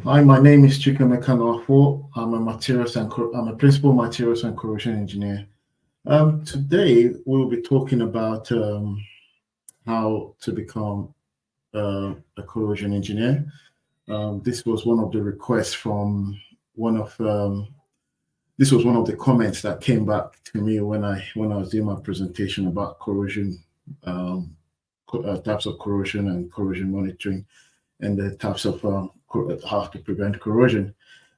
Hi, my name is Chukwemeka Nwafo. I'm a principal materials and corrosion engineer. Today we'll be talking about how to become a corrosion engineer. This was one of the requests from one of this was one of the comments that came back to me when I was doing my presentation about corrosion, types of corrosion and corrosion monitoring, and the types of how to prevent corrosion.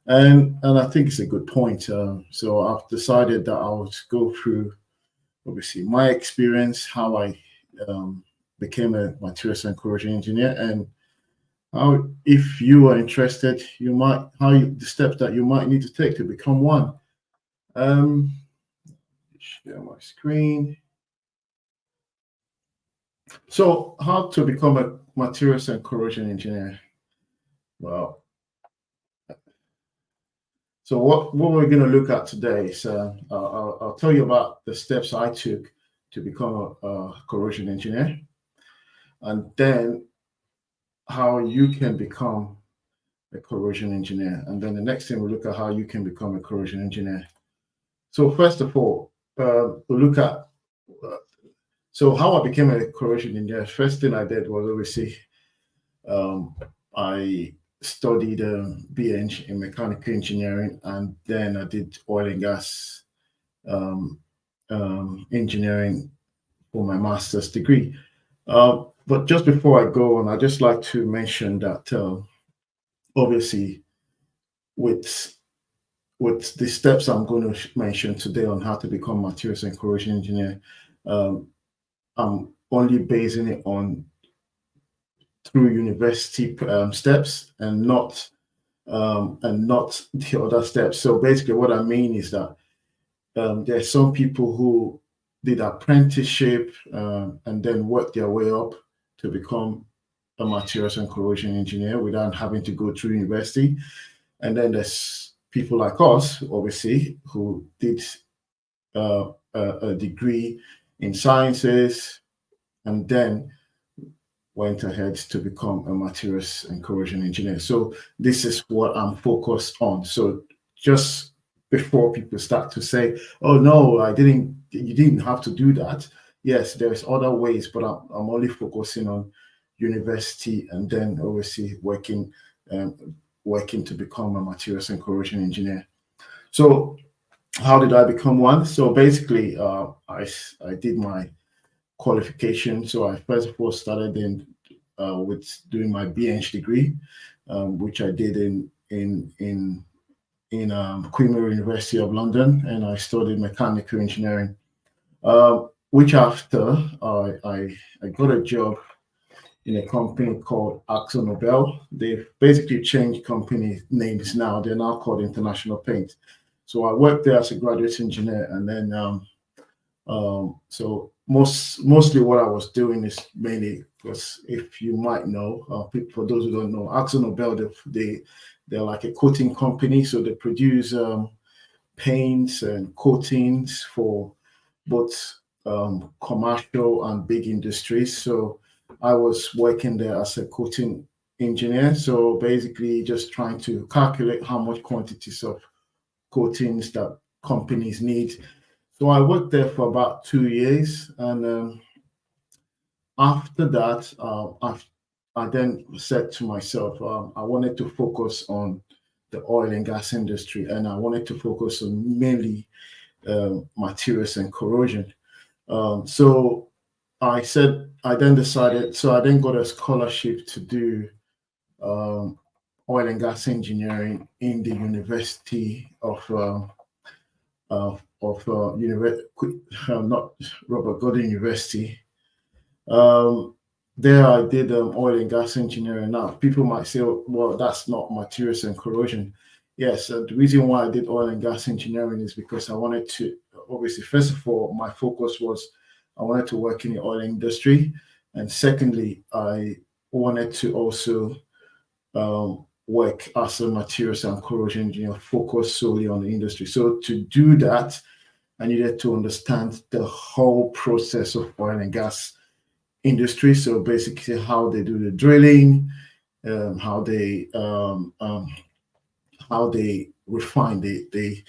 And I think it's a good point. So I've decided that I would go through, obviously, my experience, how I became a materials and corrosion engineer, and how, if you are interested, the steps that you might need to take to become one. Share my screen. So, how to become a materials and corrosion engineer? Well, so what we're going to look at today is I'll tell you about the steps I took to become a corrosion engineer, and then how you can become a corrosion engineer. And then the next thing we'll look at how you can become a corrosion engineer. So first of all, we'll look at so how I became a corrosion engineer. First thing I did was obviously I studied BEng in mechanical engineering, and then I did oil and gas engineering for my master's degree. But just before I go on, I'd just like to mention that obviously with the steps I'm going to mention today on how to become materials and corrosion engineer, I'm only basing it on through university steps and not the other steps. So basically, what I mean is that there's some people who did apprenticeship and then worked their way up to become a materials and corrosion engineer without having to go through university. And then there's people like us, obviously, who did a degree in sciences and then went ahead to become a materials and corrosion engineer. So this is what I'm focused on. So just before people start to say, "Oh no, you didn't have to do that." Yes, there's other ways, but I'm only focusing on university and then obviously working to become a materials and corrosion engineer. So how did I become one? So basically, I did my qualification. So I first of all started with doing my BEng degree, which I did in Queen Mary University of London, and I studied mechanical engineering. Which after I got a job in a company called AkzoNobel. They've basically changed company names now. They're now called International Paint. So I worked there as a graduate engineer, and then so mostly what I was doing is mainly because, if you might know, for those who don't know, AkzoNobel, they're like a coating company, so they produce paints and coatings for both commercial and big industries. So I was working there as a coating engineer. So basically, just trying to calculate how much quantities of coatings that companies need. So I worked there for about 2 years, and after that, I then said to myself, I wanted to focus on the oil and gas industry, and I wanted to focus on mainly materials and corrosion. So I then decided, so I then got a scholarship to do oil and gas engineering in the University of not Robert Gordon University. There I did oil and gas engineering. Now people might say, well, that's not materials and corrosion. Yes, the reason why I did oil and gas engineering is because I wanted to, obviously, first of all, my focus was I wanted to work in the oil industry, and secondly, I wanted to also work as a materials and corrosion engineer, focus solely on the industry. So to do that, I needed to understand the whole process of oil and gas industry. So basically how they do the drilling, how they refine the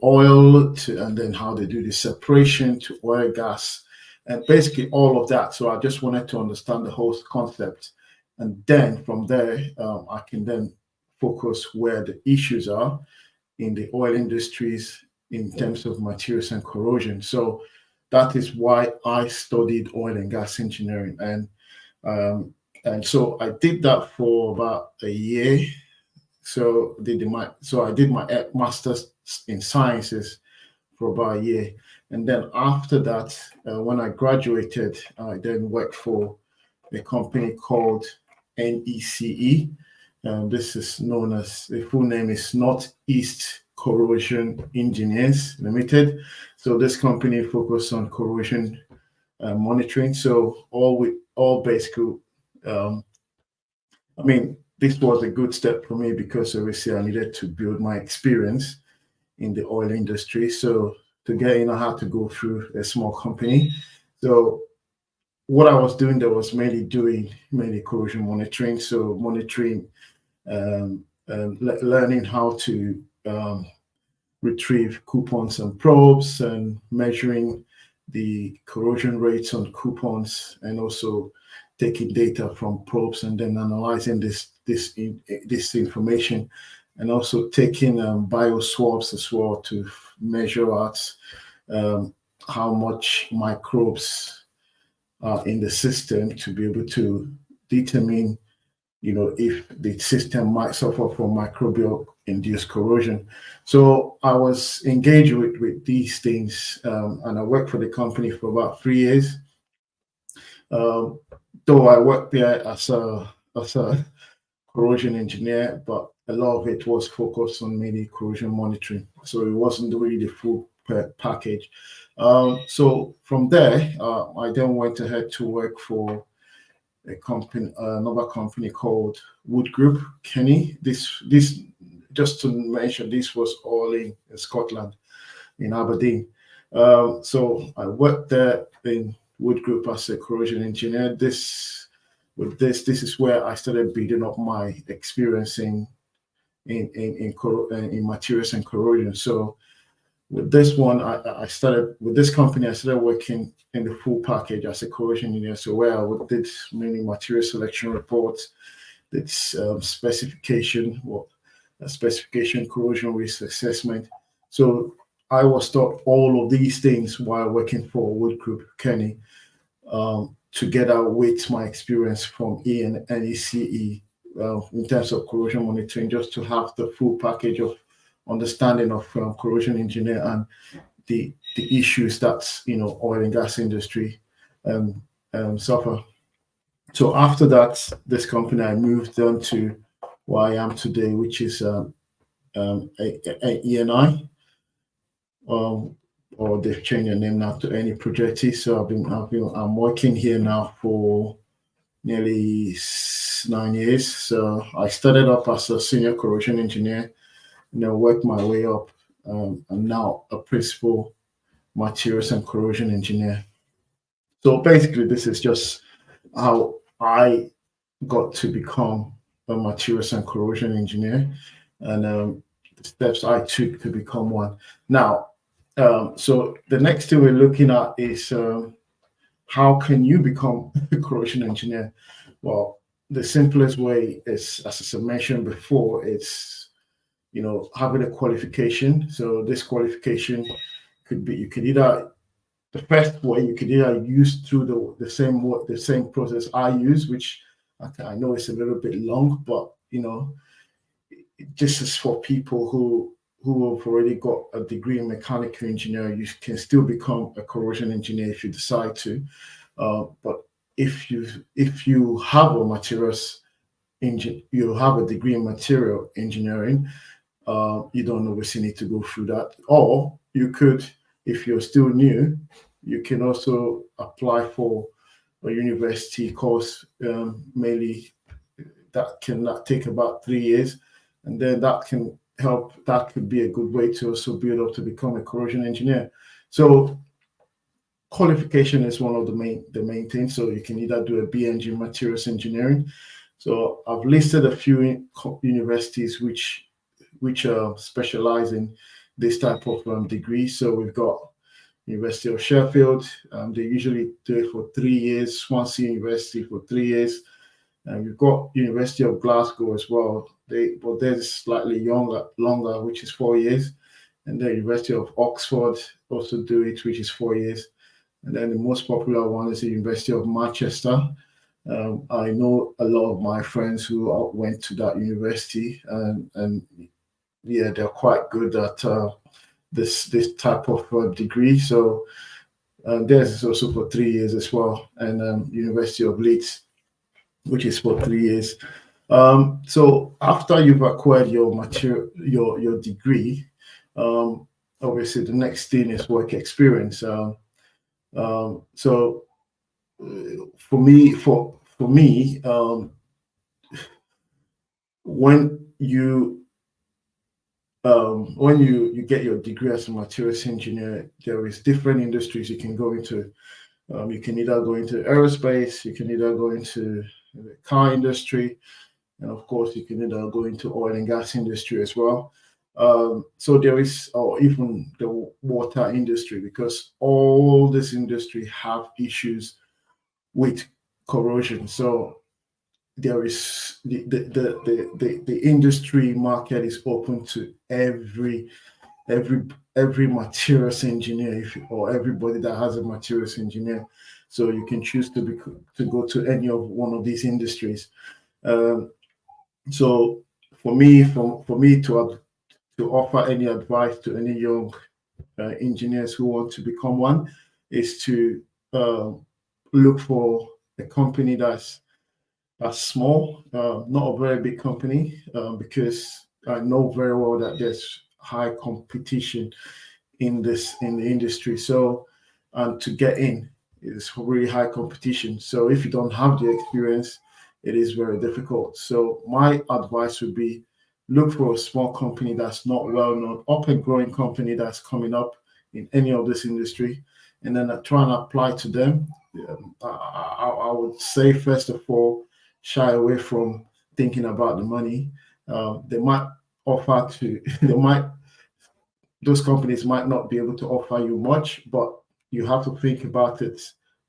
oil to, and then how they do the separation to oil, gas, and basically all of that. So I just wanted to understand the whole concept, and then from there I can then focus where the issues are in the oil industries in terms of materials and corrosion. So that is why I studied oil and gas engineering, um, and so I did that for about a year. So I did my master's in sciences for about a year, and then after that, when I graduated, I then worked for a company called NECE. This is known as, the full name is Northeast Corrosion Engineers Limited. So this company focuses on corrosion monitoring. So all basically, um, I mean, this was a good step for me because obviously I needed to build my experience in the oil industry. So to get in, I had to go through a small company. So what I was doing there was mainly corrosion monitoring. So monitoring, learning how to retrieve coupons and probes, and measuring the corrosion rates on coupons, and also taking data from probes and then analyzing this information, and also taking bio swabs as well to measure out um, how much microbes are in the system, to be able to determine, if the system might suffer from microbial induced corrosion. So I was engaged with these things, and I worked for the company for about 3 years. Um, though I worked there as a corrosion engineer, but a lot of it was focused on mainly corrosion monitoring. So it wasn't really the full package. So from there, I then went ahead to work for another company called Wood Group, Kenny. This, just to mention, this was all in Scotland, in Aberdeen. So I worked there in Wood Group as a corrosion engineer. This is where I started building up my experience in materials and corrosion. So with this one, I started with this company. I started working in the full package as a corrosion engineer. So where did many material selection reports, did specification, corrosion risk assessment. So I was taught all of these things while working for Wood Group Kenny, together with my experience from NECE, in terms of corrosion monitoring, just to have the full package of understanding of corrosion engineer and the issues that oil and gas industry suffer. So after that, this company, I moved on to where I am today, which is ENI, or they've changed their name now to Any Progetti. So I'm working here now for nearly 9 years. So I started up as a senior corrosion engineer, worked my way up. I'm now a principal materials and corrosion engineer. So basically, this is just how I got to become a materials and corrosion engineer, and the steps I took to become one. Now, so the next thing we're looking at is how can you become a corrosion engineer? Well, the simplest way is, as I mentioned before, it's having a qualification. So this qualification could be, you could either, the first way, you could either use through the same process I use, which I know it's a little bit long, but this is for people who have already got a degree in mechanical engineering. You can still become a corrosion engineer if you decide to, but if you have a materials you have a degree in material engineering, you don't obviously need to go through that. Or you could, if you're still new, you can also apply for a university course, mainly that can take about 3 years, and then that can help. That could be a good way to also build up to become a corrosion engineer. So qualification is one of the main things. So you can either do a BEng materials engineering, So I've listed a few universities which specialize in this type of degree. So we've got University of Sheffield. They usually do it for 3 years. Swansea University for 3 years. And we've got University of Glasgow as well. But theirs slightly longer, which is 4 years. And then University of Oxford also do it, which is 4 years. And then the most popular one is the University of Manchester. I know a lot of my friends who went to that university, and yeah, they're quite good at this type of degree. So theirs is also for 3 years as well, and University of Leeds, which is for 3 years. So after you've acquired your your degree, obviously the next thing is work experience. So for me, when you get your degree as a materials engineer, there is different industries you can go into. You can either go into aerospace, you can either go into the car industry, and of course, you can either go into oil and gas industry as well. So there is, or even the water industry, because all this industry have issues with corrosion. So there is the industry market is open to every materials engineer, or everybody that has a materials engineer. So you can choose to go to any of one of these industries. So for me, to offer any advice to any young engineers who want to become one, is to look for a company that's small, not a very big company, because I know very well that there's high competition in the industry. So, and to get in is really high competition. So if you don't have the experience, it is very difficult. So my advice would be, look for a small company that's not well known, up and growing company that's coming up in any of this industry, and then try and apply to them. I would say, first of all, shy away from thinking about the money. They might offer to, those companies might not be able to offer you much, but you have to think about it.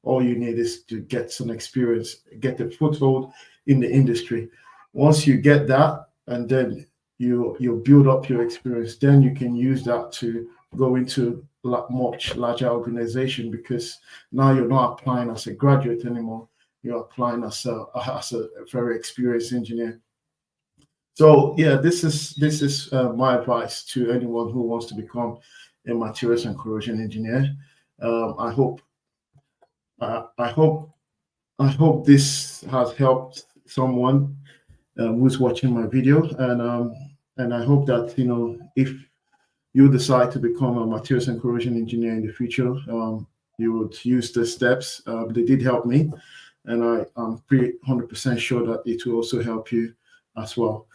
All you need is to get some experience, get a foothold in the industry. Once you get that, and then you build up your experience, then you can use that to go into much larger organization, because now you're not applying as a graduate anymore. You're applying as a very experienced engineer. So yeah, this is my advice to anyone who wants to become a materials and corrosion engineer. I hope I hope this has helped someone who's watching my video, and I hope that, if you decide to become a materials and corrosion engineer in the future, you would use the steps. They did help me, and I'm pretty 100% sure that it will also help you as well.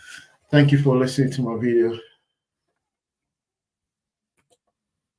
Thank you for listening to my video.